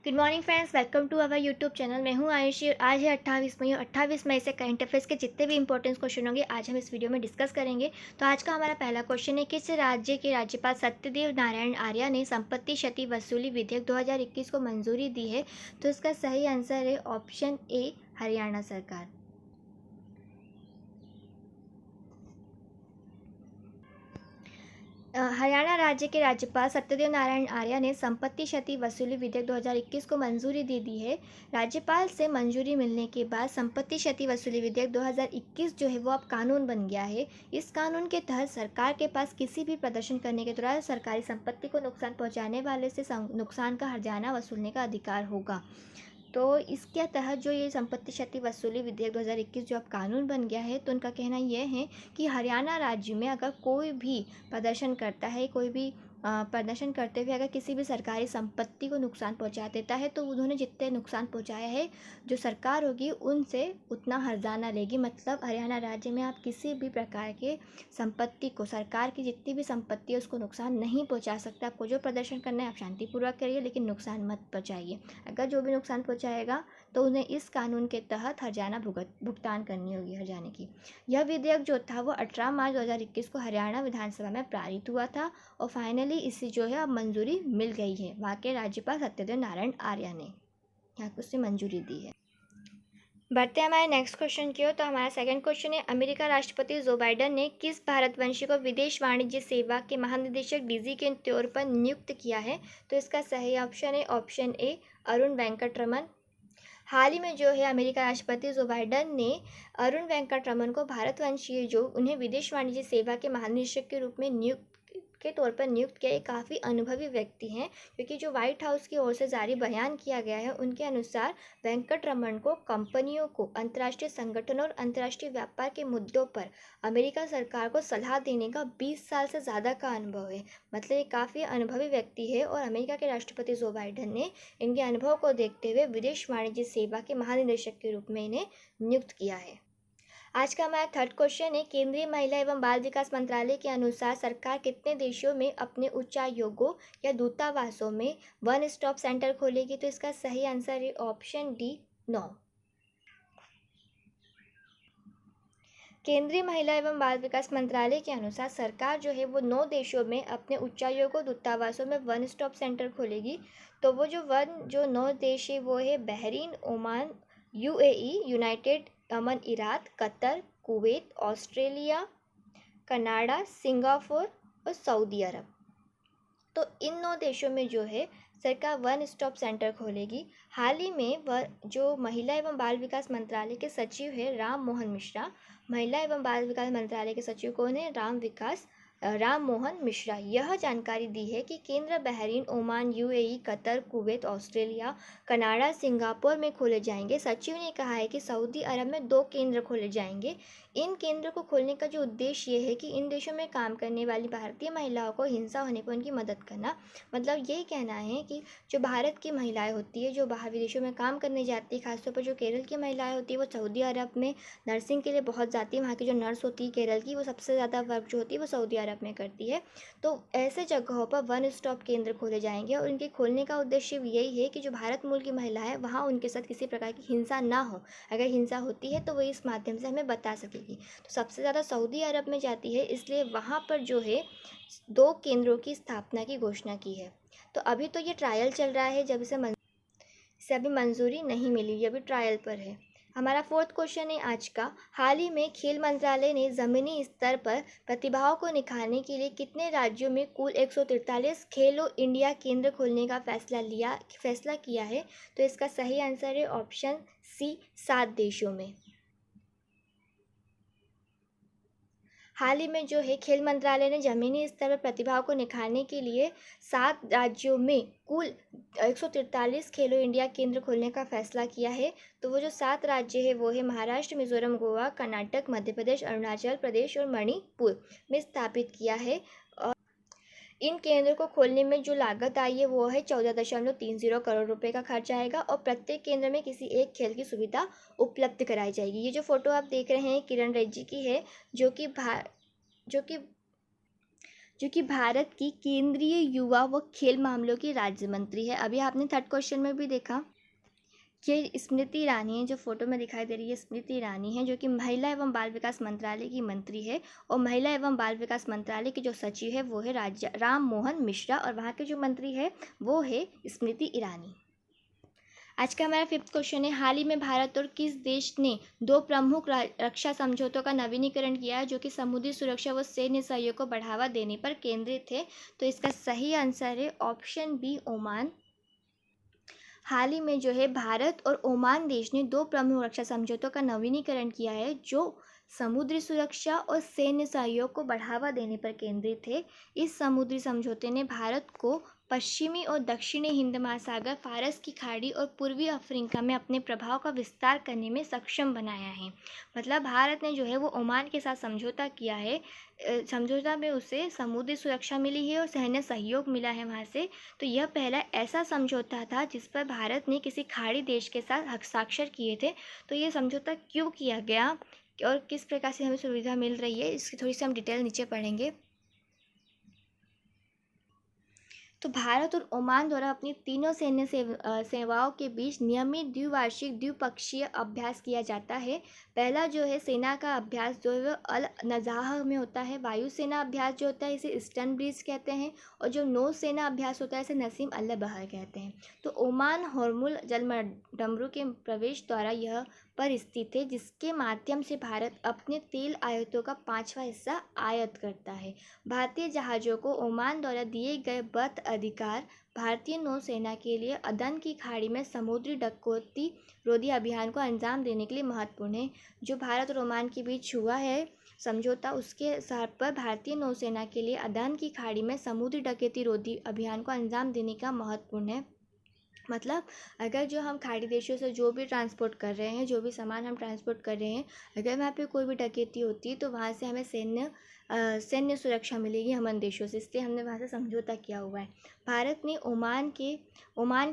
Good morning friends, welcome to our YouTube channel. मैं हूं आयुषी और आज है 28 मई और 28 मई से करंट अफेयर्स के जितने भी इंपॉर्टेंट क्वेश्चन होंगे आज हम इस वीडियो में डिस्कस करेंगे। तो आज का हमारा पहला क्वेश्चन है, किस राज्य के राज्यपाल सत्यदेव नारायण आर्य ने संपत्ति क्षति वसूली विधेयक 2021 को मंजूरी दी है? तो इसका सही आंसर है ऑप्शन ए, हरियाणा सरकार। हरियाणा राज्य के राज्यपाल सत्यदेव नारायण आर्य ने संपत्ति क्षति वसूली विधेयक 2021 को मंजूरी दे दी है। राज्यपाल से मंजूरी मिलने के बाद संपत्ति क्षति वसूली विधेयक 2021 जो है वो अब कानून बन गया है। इस कानून के तहत सरकार के पास किसी भी प्रदर्शन करने के दौरान सरकारी संपत्ति को नुकसान पहुंचाने वाले से नुकसान का हर्जाना वसूलने का अधिकार होगा। तो इसके तहत जो ये संपत्ति क्षति वसूली विधेयक 2021 जो अब कानून बन गया है, तो उनका कहना यह है कि हरियाणा राज्य में अगर कोई भी प्रदर्शन करता है, कोई भी प्रदर्शन करते हुए अगर किसी भी सरकारी संपत्ति को नुकसान पहुंचा देता है, तो उन्होंने जितने नुकसान पहुंचाया है जो सरकार होगी उनसे उतना हर्जाना लेगी। मतलब हरियाणा राज्य में आप किसी भी प्रकार के संपत्ति को, सरकार की जितनी भी संपत्ति है उसको नुकसान नहीं पहुंचा सकते। आपको जो प्रदर्शन करना है आप शांतिपूर्वक करिए, लेकिन नुकसान मत पहुंचाइए। अगर जो भी नुकसान पहुंचाएगा तो उन्हें इस कानून के तहत हर्जाना भुगतान करनी होगी, हर्जाने की। यह विधेयक जो था वो 18 मार्च 2021 को हरियाणा विधानसभा में पारित हुआ था और फाइनली इसे जो है अब मंजूरी मिल गई है। वहाँ के राज्यपाल सत्यदेव नारायण आर्य ने यहाँ उसे मंजूरी दी है। बढ़ते हैं हमारे नेक्स्ट क्वेश्चन की ओर। तो हमारा सेकंड क्वेश्चन है, अमेरिका राष्ट्रपति जो बाइडेन ने किस भारतवंशी को विदेश वाणिज्य सेवा के महानिदेशक डीजी के तौर पर नियुक्त किया है? तो इसका सही ऑप्शन है ऑप्शन ए, अरुण वेंकटरमन। हाल ही में जो है अमेरिका राष्ट्रपति जो बाइडेन ने अरुण वेंकटरमन को भारतवंशीय जो उन्हें विदेश वाणिज्य सेवा के महानिदेशक के रूप में नियुक्त किया। ये काफ़ी अनुभवी व्यक्ति हैं, क्योंकि जो व्हाइट हाउस की ओर से जारी बयान किया गया है उनके अनुसार वेंकटरमन को कंपनियों को अंतर्राष्ट्रीय संगठनों और अंतर्राष्ट्रीय व्यापार के मुद्दों पर अमेरिका सरकार को सलाह देने का 20 साल से ज़्यादा का अनुभव है। मतलब ये काफ़ी अनुभवी व्यक्ति है और अमेरिका के राष्ट्रपति जो बाइडेन ने इनके अनुभव को देखते हुए विदेश वाणिज्य सेवा के महानिदेशक के रूप में इन्हें नियुक्त किया है। आज का हमारा थर्ड क्वेश्चन है, केंद्रीय महिला एवं बाल विकास मंत्रालय के अनुसार सरकार कितने देशों में अपने उच्चायोगों या दूतावासों में वन स्टॉप सेंटर खोलेगी? तो इसका सही आंसर है ऑप्शन डी, 9। केंद्रीय महिला एवं बाल विकास मंत्रालय के अनुसार सरकार जो है वो 9 देशों में अपने उच्चायोगों दूतावासों में वन स्टॉप सेंटर खोलेगी। तो वो जो 9 देश है वो है बहरीन, ओमान, यूएई, यूनाइटेड अमन Emirates, Qatar, Kuwait, Australia, Canada, Singapore और सऊदी अरब। तो इन 9 देशों में जो है सरकार वन स्टॉप सेंटर खोलेगी। हाल ही में जो महिला एवं बाल विकास मंत्रालय के सचिव है राम मोहन मिश्रा, महिला एवं बाल विकास मंत्रालय के सचिव कौन है? राम मोहन मिश्रा, यह जानकारी दी है कि केंद्र Bahrain, Oman, UAE, Qatar, Kuwait, Australia, Canada, Singapore में खोले जाएंगे। सचिव ने कहा है कि सऊदी अरब में 2 केंद्र खोले जाएंगे। इन केंद्रों को खोलने का जो उद्देश्य ये है कि इन देशों में काम करने वाली भारतीय महिलाओं को हिंसा होने पर उनकी मदद करना। मतलब यही कहना है कि जो भारत की महिलाएं होती है, जो बाहर विदेशों में काम करने जाती है, खासतौर पर जो केरल की महिलाएं होती है वो सऊदी अरब में नर्सिंग के लिए बहुत जाती है। वहाँ की जो नर्स होती है केरल की, वो सबसे ज़्यादा वर्क जो होती है वो सऊदी अरब में करती है। तो ऐसे जगहों पर वन स्टॉप केंद्र खोले जाएंगे और इनके खोलने का उद्देश्य यही है कि जो भारत मूल की महिला है वहाँ उनके साथ किसी प्रकार की हिंसा ना हो। अगर हिंसा होती है तो वो इस माध्यम से हमें बता सकेगी। तो सबसे ज़्यादा सऊदी अरब में जाती है, इसलिए वहाँ पर जो है 2 केंद्रों की स्थापना की घोषणा की है। तो अभी तो ये ट्रायल चल रहा है, जब इसे अभी मंजूरी नहीं मिली, ये अभी ट्रायल पर है। हमारा फोर्थ क्वेश्चन है आज का, हाल ही में खेल मंत्रालय ने ज़मीनी स्तर पर प्रतिभाओं को निखारने के लिए कितने राज्यों में कुल 143 खेलो इंडिया केंद्र खोलने का फैसला किया है? तो इसका सही आंसर है ऑप्शन सी, 7 देशों में। हाल ही में जो है खेल मंत्रालय ने जमीनी स्तर पर प्रतिभाओं को निखारने के लिए 7 राज्यों में कुल 143 खेलो इंडिया केंद्र खोलने का फैसला किया है। तो वो जो 7 राज्य है वो है महाराष्ट्र, मिजोरम, गोवा, कर्नाटक, मध्य प्रदेश, अरुणाचल प्रदेश और मणिपुर में स्थापित किया है। इन केंद्रों को खोलने में जो लागत आई है वो है 14.30 करोड़ रुपए का खर्च आएगा और प्रत्येक केंद्र में किसी एक खेल की सुविधा उपलब्ध कराई जाएगी। ये जो फोटो आप देख रहे हैं किरण रेड्डी की है, जो कि जो कि भारत की केंद्रीय युवा व खेल मामलों की राज्य मंत्री है। अभी आपने थर्ड क्वेश्चन में भी देखा कि स्मृति ईरानी है, जो फोटो में दिखाई दे रही है स्मृति ईरानी है, जो कि महिला एवं बाल विकास मंत्रालय की मंत्री है। और महिला एवं बाल विकास मंत्रालय के जो सचिव है वो है राम मोहन मिश्रा, और वहाँ के जो मंत्री है वो है स्मृति ईरानी। आज का हमारा फिफ्थ क्वेश्चन है, हाल ही में भारत और किस देश ने दो प्रमुख रक्षा समझौतों का नवीनीकरण किया है जो कि समुद्री सुरक्षा व सैन्य सहयोग को बढ़ावा देने पर केंद्रित थे? तो इसका सही आंसर है ऑप्शन बी, ओमान। हाल ही में जो है भारत और ओमान देश ने दो प्रमुख रक्षा समझौतों का नवीनीकरण किया है जो समुद्री सुरक्षा और सैन्य सहयोग को बढ़ावा देने पर केंद्रित थे। इस समुद्री समझौते ने भारत को पश्चिमी और दक्षिणी हिंद महासागर, फारस की खाड़ी और पूर्वी अफ्रीका में अपने प्रभाव का विस्तार करने में सक्षम बनाया है। मतलब भारत ने जो है वो ओमान के साथ समझौता किया है। समझौता में उसे समुद्री सुरक्षा मिली है और सैन्य सहयोग मिला है वहाँ से। तो यह पहला ऐसा समझौता था जिस पर भारत ने किसी खाड़ी देश के साथ हस्ताक्षर किए थे। तो ये समझौता क्यों किया गया और किस प्रकार से हमें सुविधा मिल रही है, इसकी थोड़ी सी हम डिटेल नीचे पढ़ेंगे। तो भारत और ओमान द्वारा अपनी तीनों सैन्य सेवाओं के बीच नियमित द्विवार्षिक द्विपक्षीय अभ्यास किया जाता है। पहला जो है सेना का अभ्यास जो है अल नज़ाह में होता है। वायुसेना अभ्यास जो होता है इसे ईस्टर्न ब्रीज कहते हैं, और जो नौसेना अभ्यास होता है इसे नसीम अल बहर कहते हैं। तो ओमान हॉर्मुल जलमडमरू के प्रवेश द्वारा यह पर स्थित है, जिसके माध्यम से भारत अपने तेल आयातों का 5वां हिस्सा आयात करता है। भारतीय जहाज़ों को ओमान द्वारा दिए गए बर्थ अधिकार भारतीय नौसेना के लिए अदन की खाड़ी में समुद्री डकैती रोधी अभियान को अंजाम देने के लिए महत्वपूर्ण है। जो भारत और ओमान के बीच हुआ है समझौता, उसके आधार पर भारतीय नौसेना के लिए अदन की खाड़ी में समुद्री डकैती रोधी अभियान को अंजाम देने का महत्वपूर्ण है। मतलब अगर जो हम खाड़ी देशों से जो भी ट्रांसपोर्ट कर रहे हैं, जो भी सामान हम ट्रांसपोर्ट कर रहे हैं, अगर वहाँ पे कोई भी डकैती होती है तो वहाँ से हमें सैन्य सुरक्षा मिलेगी हमन देशों से, इसलिए हमने वहाँ से समझौता किया हुआ है। भारत ने ओमान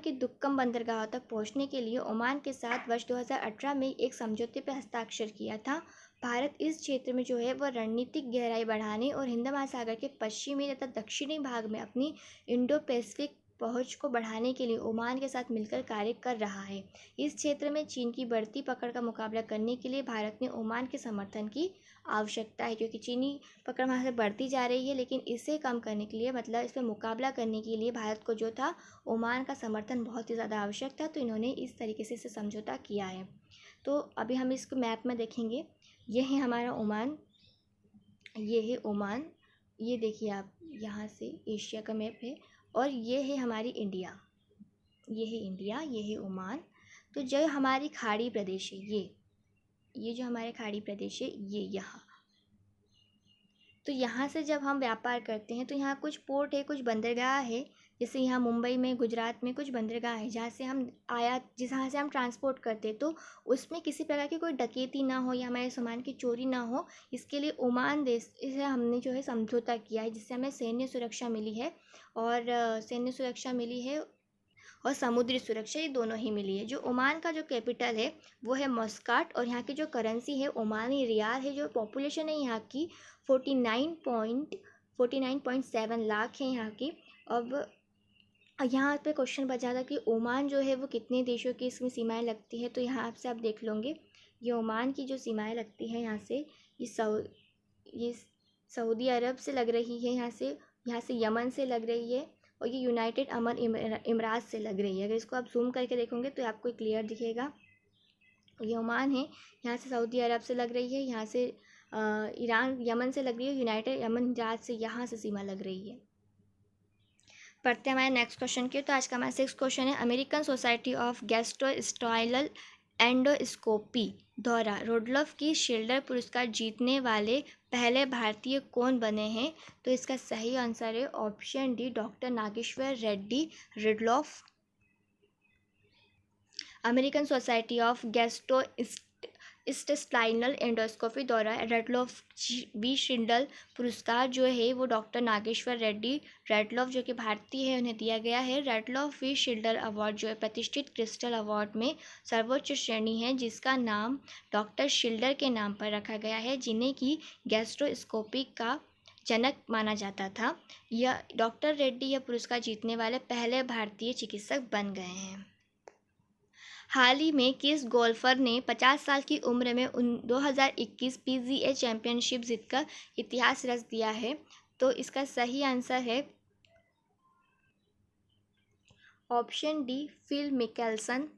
के दुक्कम बंदरगाह तक पहुँचने के लिए ओमान के साथ वर्ष 2018 में एक समझौते पर हस्ताक्षर किया था। भारत इस क्षेत्र में जो है वह रणनीतिक गहराई बढ़ाने और हिंद महासागर के पश्चिमी तथा दक्षिणी भाग में अपनी इंडो पैसिफिक पहुंच को बढ़ाने के लिए ओमान के साथ मिलकर कार्य कर रहा है। इस क्षेत्र में चीन की बढ़ती पकड़ का मुकाबला करने के लिए भारत ने ओमान के समर्थन की आवश्यकता है, क्योंकि चीनी पकड़ वहाँ से बढ़ती जा रही है। लेकिन इसे कम करने के लिए, मतलब इस पर मुकाबला करने के लिए भारत को जो था ओमान का समर्थन बहुत ही ज़्यादा आवश्यक था। तो इन्होंने इस तरीके से इसे समझौता किया है। तो अभी हम इसको मैप में देखेंगे। ये है हमारा ओमान, ये है ओमान, ये देखिए आप, यहाँ से एशिया का मैप है। और ये है हमारी इंडिया, ये है इंडिया, ये है ओमान। तो जो हमारी खाड़ी प्रदेश है, ये जो हमारे खाड़ी प्रदेश है ये यहाँ, तो यहाँ से जब हम व्यापार करते हैं तो यहाँ कुछ पोर्ट है, कुछ बंदरगाह है। जैसे यहाँ मुंबई में, गुजरात में कुछ बंदरगाह है जहाँ से हम जहाँ से हम ट्रांसपोर्ट करते हैं, तो उसमें किसी प्रकार की कोई डकैती ना हो या हमारे सामान की चोरी ना हो, इसके लिए ओमान देश से हमने जो है समझौता किया है, जिससे हमें सैन्य सुरक्षा मिली है और समुद्री सुरक्षा, ये दोनों ही मिली है। जो ओमान का जो कैपिटल है वो है मस्काट, और यहाँ की जो करेंसी है ओमानी रियाल है। जो पॉपुलेशन है यहाँ की 49.7 लाख है यहाँ की। अब यहाँ पे क्वेश्चन बचा था कि ओमान जो है वो कितने देशों की इसमें सीमाएं लगती है। तो यहाँ आपसे आप देख लोगे, ये ओमान की जो सीमाएं लगती है यहाँ से, ये सऊदी अरब से लग रही है, यहाँ से यमन से लग रही है, और ये यूनाइटेड अरब इमरात से लग रही है। अगर इसको आप जूम करके देखोगे तो आपको क्लियर दिखेगा। ये ओमान है, यहाँ से सऊदी अरब से लग रही है, यहाँ से ईरान यमन से लग रही है, यूनाइटेड अरब इमरात से यहाँ से सीमा लग रही है। पढ़ते हैं हमारे नेक्स्ट क्वेश्चन की। तो आज का हमारा 6th क्वेश्चन है, American Society of Gastrointestinal Endoscopy द्वारा रुडोल्फ की शिल्डर पुरस्कार जीतने वाले पहले भारतीय कौन बने हैं? तो इसका सही आंसर है option D, doctor Nageshwar Reddy Rudolf. American Society of Gastrointestinal Endoscopy द्वारा रुडोल्फ बी शिंडल पुरस्कार जो है वो डॉक्टर नागेश्वर रेड्डी रुडोल्फ जो कि भारतीय है उन्हें दिया गया है। रुडोल्फ बी शिल्डर अवार्ड जो है प्रतिष्ठित क्रिस्टल अवार्ड में सर्वोच्च श्रेणी है, जिसका नाम डॉक्टर शिल्डर के नाम पर रखा गया है, जिन्हें की गैस्ट्रोस्कोपी का जनक माना जाता था। यह डॉक्टर रेड्डी यह पुरस्कार जीतने वाले पहले भारतीय चिकित्सक बन गए हैं। हाल ही में किस गोल्फर ने 50 साल की उम्र में 2021 पीजीए चैंपियनशिप जीतकर इतिहास रच दिया है? तो इसका सही आंसर है ऑप्शन डी, फिल मिकेल्सन।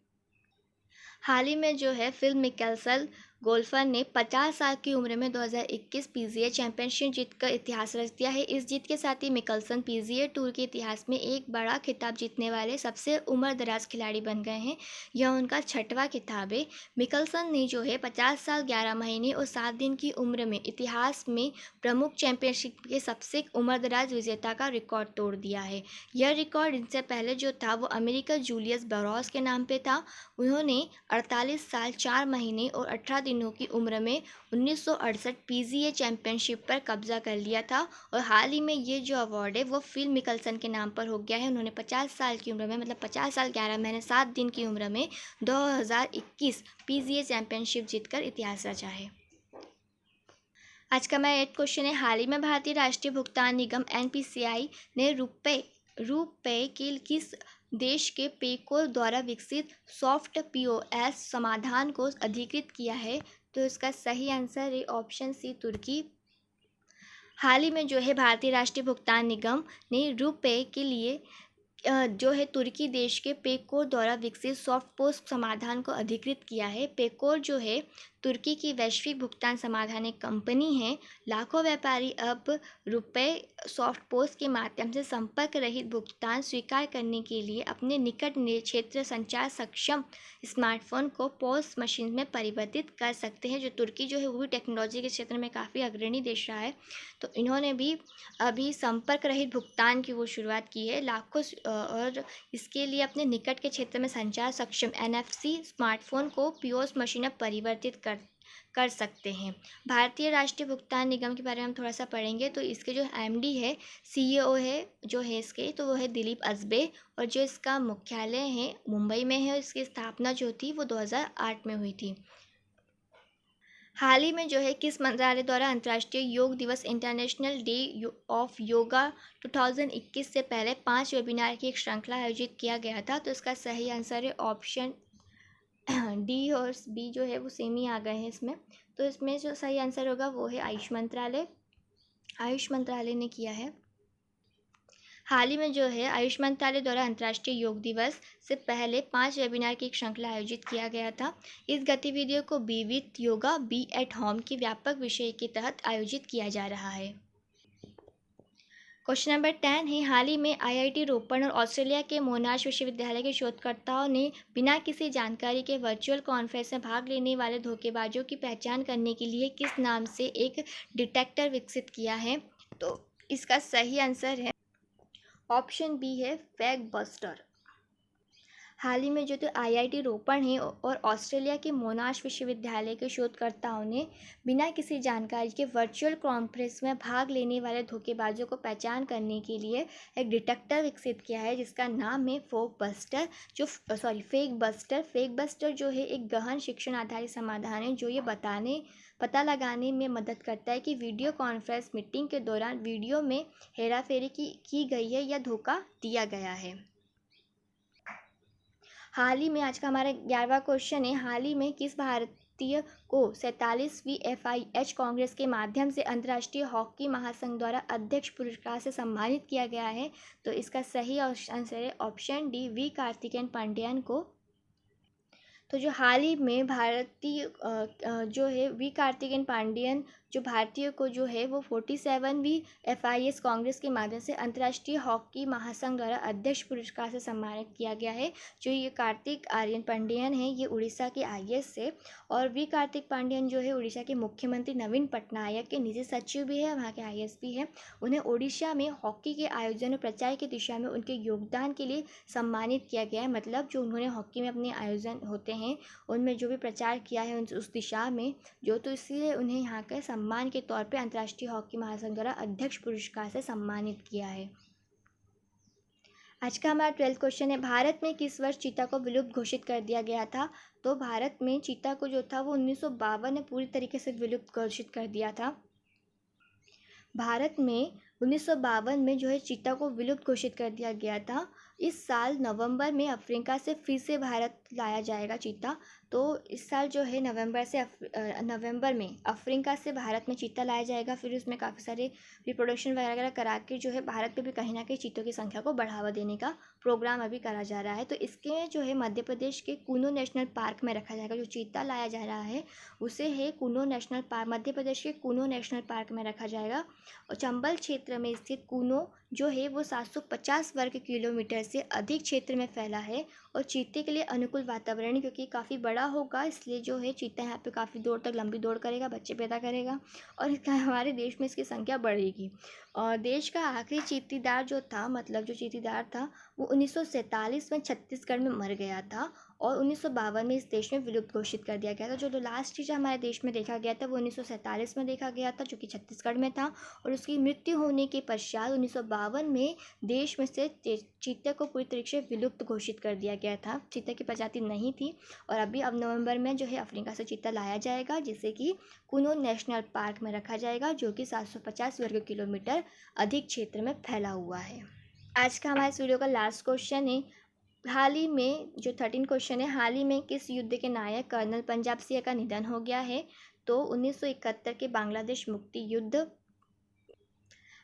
हाल ही में जो है फिल मिकेल्सन गोल्फर ने 50 साल की उम्र में 2021 पीजीए चैंपियनशिप जीतकर इतिहास रच दिया है। इस जीत के साथ ही मिकेल्सन पीजीए टूर के इतिहास में एक बड़ा खिताब जीतने वाले सबसे उम्रदराज खिलाड़ी बन गए हैं। यह उनका 6वां खिताब है। मिकेल्सन ने जो है 50 साल 11 महीने और 7 दिन की उम्र में इतिहास में प्रमुख चैंपियनशिप के सबसे उम्रदराज विजेता का रिकॉर्ड तोड़ दिया है। यह रिकॉर्ड इनसे पहले जो था वो अमेरिका जूलियस बरोस के नाम पे था। उन्होंने 48 साल 4 महीने और 18 दिनों की उम्र में 1968 पीजीए चैंपियनशिप पर कब्जा कर लिया था। और हाल ही में ये जो अवार्ड है वो फिल मिकेल्सन के नाम पर हो गया है। उन्होंने 50 साल की उम्र में, मतलब 50 साल 11 महीने 7 दिन की उम्र में 2021 पीजीए चैंपियनशिप जीतकर इतिहास रचा है। आज का मेरा 8 क्वेश्चन है, हाल ही में भारतीय राष्ट्रीय भुगतान निगम एनपीसीआई ने रुपे के किस देश के पेकोर द्वारा विकसित सॉफ्ट पीओएस समाधान को अधिकृत किया है? तो इसका सही आंसर है ऑप्शन सी, तुर्की। हाल ही में जो है भारतीय राष्ट्रीय भुगतान निगम ने रुपे के लिए जो है तुर्की देश के पेकोर द्वारा विकसित सॉफ्ट पोस्ट समाधान को अधिकृत किया है। पेकोर जो है तुर्की की वैश्विक भुगतान समाधान एक कंपनी है। लाखों व्यापारी अब रुपे सॉफ्ट पोस्ट के माध्यम से संपर्क रहित भुगतान स्वीकार करने के लिए अपने निकट क्षेत्र संचार सक्षम स्मार्टफोन को पोस्ट मशीन में परिवर्तित कर सकते हैं। जो तुर्की जो है वो भी टेक्नोलॉजी के क्षेत्र में काफ़ी अग्रणी देश रहा है, तो इन्होंने भी अभी संपर्क रहित भुगतान की वो शुरुआत की है। लाखों और इसके लिए अपने निकट के क्षेत्र में संचार सक्षम एनएफसी स्मार्टफोन को पीओएस मशीन में परिवर्तित कर सकते हैं। भारतीय राष्ट्रीय भुगतान निगम के बारे में हम थोड़ा सा पढ़ेंगे। तो इसके जो एमडी है, सीईओ है जो है इसके, तो वो है दिलीप अजबे, और जो इसका मुख्यालय है मुंबई में है, और इसकी स्थापना जो थी वो 2008 में हुई थी। हाल ही में जो है किस मंत्रालय द्वारा अंतर्राष्ट्रीय योग दिवस इंटरनेशनल डे ऑफ योगा 2021 से पहले 5 वेबिनार की एक श्रृंखला आयोजित किया गया था? तो इसका सही आंसर है ऑप्शन डी और बी जो है वो सेम ही आ गए हैं इसमें। तो इसमें जो सही आंसर होगा वो है आयुष मंत्रालय ने किया है। हाल ही में जो है आयुष मंत्रालय द्वारा अंतर्राष्ट्रीय योग दिवस से पहले 5 वेबिनार की एक श्रृंखला आयोजित किया गया था। इस गतिविधियों को be with yoga, be at home की व्यापक विषय के तहत आयोजित किया जा रहा है। क्वेश्चन नंबर 10 है, हाल ही में आईआईटी रोपड़ और ऑस्ट्रेलिया के मोनाश विश्वविद्यालय के शोधकर्ताओं ने बिना किसी जानकारी के वर्चुअल कॉन्फ्रेंस में भाग लेने वाले धोखेबाजों की पहचान करने के लिए किस नाम से एक डिटेक्टर विकसित किया है? तो इसका सही आंसर है ऑप्शन बी है, फैग बस्टर। हाल ही में जो तो आईआईटी रोपड़ है और ऑस्ट्रेलिया के मोनाश विश्वविद्यालय के शोधकर्ताओं ने बिना किसी जानकारी के वर्चुअल कॉन्फ्रेंस में भाग लेने वाले धोखेबाजों को पहचान करने के लिए एक डिटेक्टर विकसित किया है, जिसका नाम है फेक बस्टर जो है एक गहन शिक्षण आधारित समाधान है जो ये पता लगाने में मदद करता है कि वीडियो कॉन्फ्रेंस मीटिंग के दौरान वीडियो में हेराफेरी की गई है या धोखा दिया गया है। हाल ही में आज का हमारा 11वां क्वेश्चन है, हाल ही में किस भारतीय को 47वीं FIH कांग्रेस के माध्यम से अंतर्राष्ट्रीय हॉकी महासंघ द्वारा अध्यक्ष पुरस्कार से सम्मानित किया गया है? तो इसका सही आंसर है option D, V Karthikeyan Pandian को। तो जो हाल ही में भारतीय जो है वी कार्तिकेयन पांड्यन जो भारतीय को जो है वो 47वीं FIS कांग्रेस के माध्यम से अंतर्राष्ट्रीय हॉकी महासंघ द्वारा अध्यक्ष पुरस्कार से सम्मानित किया गया है। जो ये कार्तिक आर्यन पांड्यन है ये उड़ीसा के IAS से, और वी कार्तिक पांड्यन जो है उड़ीसा के मुख्यमंत्री नवीन पटनायक के निजी सचिव भी है, वहाँ के IAS भी है। उन्हें उड़ीसा में हॉकी के आयोजन और प्रचार की दिशा में उनके योगदान के लिए सम्मानित किया गया है। मतलब जो उन्होंने हॉकी में अपने आयोजन होते हैं उनमें जो भी प्रचार किया है उस दिशा में जो, तो इसलिए उन्हें यहाँ के सम्मान के तौर पे अंतर्राष्ट्रीय हॉकी महासंघ द्वारा अध्यक्ष पुरस्कार से सम्मानित किया है। आज का हमारा 12th क्वेश्चन है, भारत में किस वर्ष चीता को विलुप्त घोषित कर दिया गया था? तो भारत में चीता को जो था वो 1952 में पूरी तरीके से विलुप्त घोषित कर दिया था। भारत में 1952 में जो है चीता को विलुप्त घोषित कर दिया गया था। इस साल नवंबर में अफ्रीका से फिर से भारत लाया जाएगा चीता। तो इस साल जो है नवंबर में अफ्रीका से भारत में चीता लाया जाएगा। फिर उसमें काफ़ी सारे रिप्रोडक्शन वगैरह करा के जो है भारत में भी कहीं ना कहीं चीतों की संख्या को बढ़ावा देने का प्रोग्राम अभी करा जा रहा है। तो इसके जो है मध्य प्रदेश के कूनो नेशनल पार्क में रखा जाएगा। जो चीता लाया जा रहा है उसे है कूनो नेशनल पार्क, मध्य प्रदेश के कूनो नेशनल पार्क में रखा जाएगा। और चंबल क्षेत्र में स्थित कूनो जो है वो 750 वर्ग किलोमीटर से अधिक क्षेत्र में फैला है। और चीते के लिए अनुकूल वातावरण, क्योंकि काफ़ी बड़ा होगा इसलिए जो है चीता यहाँ पे काफ़ी दूर तक लंबी दौड़ करेगा, बच्चे पैदा करेगा और हमारे देश में इसकी संख्या बढ़ेगी। और देश का आखिरी चीतीदार जो था, मतलब जो चीतीदार था वो 1947 में छत्तीसगढ़ में मर गया था और 1952 में इस देश में विलुप्त घोषित कर दिया गया था। जो लास्ट चीज़ हमारे देश में देखा गया था वो 1947 में देखा गया था, जो कि छत्तीसगढ़ में था। और उसकी मृत्यु होने के पश्चात 1952 में देश में से चीते को पूरी तरीके से विलुप्त घोषित कर दिया गया था। चीते की प्रजाति नहीं थी। और अब नवंबर में जो है अफ्रीका से चीता लाया जाएगा, जिसे कि कूनो नेशनल पार्क में रखा जाएगा, जो कि 750 वर्ग किलोमीटर अधिक क्षेत्र में फैला हुआ है। आज का हमारे इस वीडियो का लास्ट क्वेश्चन है, हाल ही में जो 13 क्वेश्चन है, हाल ही में किस युद्ध के नायक कर्नल पंजाब सिंह का निधन हो गया है? तो 1971 के बांग्लादेश मुक्ति युद्ध,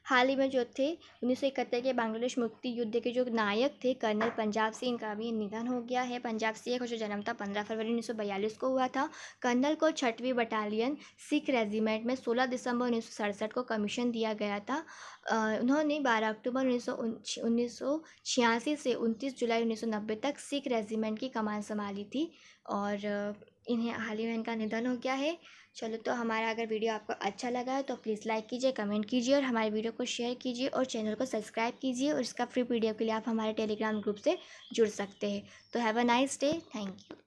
हाल ही में जो थे 1971 के बांग्लादेश मुक्ति युद्ध के जो नायक थे कर्नल पंजाब सिंह का भी निधन हो गया है। पंजाब सिंह का जो जन्म था 15 फरवरी 1942 को हुआ था। कर्नल को 6वीं बटालियन सिख रेजिमेंट में 16 दिसंबर 1967 को कमीशन दिया गया था। उन्होंने 12 अक्टूबर 1986 से 29 जुलाई 1990 तक सिख रेजिमेंट की कमान संभाली थी और इन्हें हाल ही में इनका निधन हो गया है। चलो, तो हमारा अगर वीडियो आपको अच्छा लगा है तो प्लीज़ लाइक कीजिए, कमेंट कीजिए और हमारे वीडियो को शेयर कीजिए और चैनल को सब्सक्राइब कीजिए। और इसका फ्री पीडीएफ के लिए आप हमारे टेलीग्राम ग्रुप से जुड़ सकते हैं। तो have a nice day, thank you.